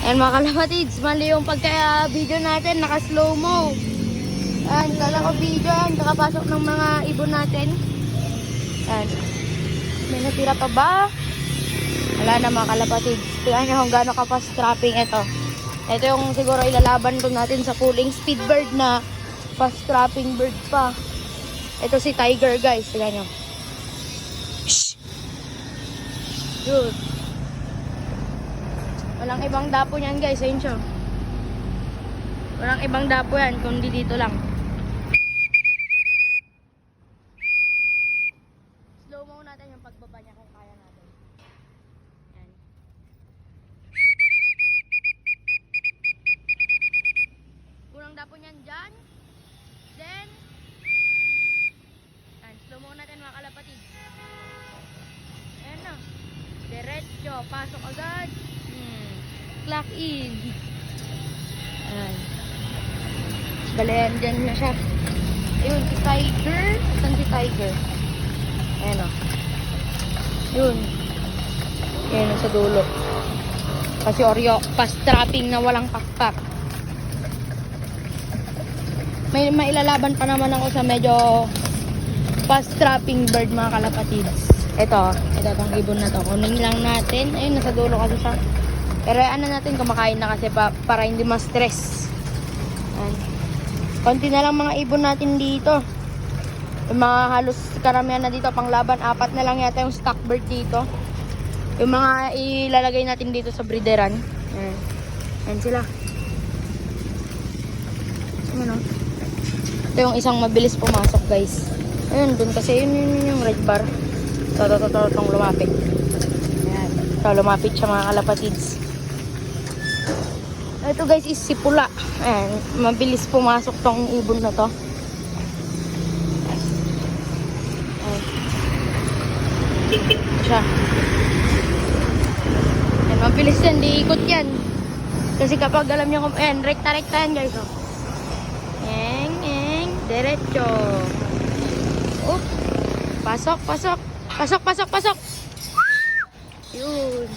Ayan mga kalapatids, mali yung pagka-video natin, naka-slow mo. Ayan, kala ko video yan, nakapasok ng mga ibon natin. Ayan. May natira pa ba? Wala na mga kalapatids. Tingnan nyo kung gaano ka-fast trapping ito. Ito yung siguro ilalaban ko natin sa pulling speed bird na fast trapping bird pa. Ito si Tiger guys, tingnan nyo. Shhh! Good. Walang ibang dapo niyan guys, ayun siya. Walang ibang dapo yan, kundi dito lang. Slow mo natin yung pagbaba niya kung kaya natin. Yan. Kurang dapo niyan dyan. Then, yan, slow mo natin mga kalapatid. Ayan na. Diretso, pasok agad. Clock in. Ayan. Balayan dyan na siya. Ayun, si Tiger. Saan si Tiger? Ayan o. Yun. Ayan o sa dulo. Kasi Oreo, fast trapping na walang pakpak. May mailalaban pa naman ako sa medyo fast trapping bird mga kalapatids. Ito tong ibon na to. Kunin lang natin. Ayun, nasa dulo kasi siya. Pero ano natin, kumakain na kasi para hindi ma-stress. Ayan. Konti na lang mga ibon natin dito. Yung mga halos karamihan na dito pang laban. 4 na lang yata yung stock bird dito. Yung mga ilalagay natin dito sa breederan. Ayan. Ayan sila. Ayan o. Ito yung isang mabilis pumasok guys. Ayan, dun kasi yun yung red bar. Itong lumapit. Ayan. Ito, lumapit siya mga kalapatids. Ito guys is si Pula. Ayan, mabilis pumasok tong ibon na to. Ayan. Siya. Ayan, mabilis yan, di ikot yan. Kasi kapag alam nyo kung, ayan, rekta-rekta yan guys. Oh. Diretso. Pasok. Yun.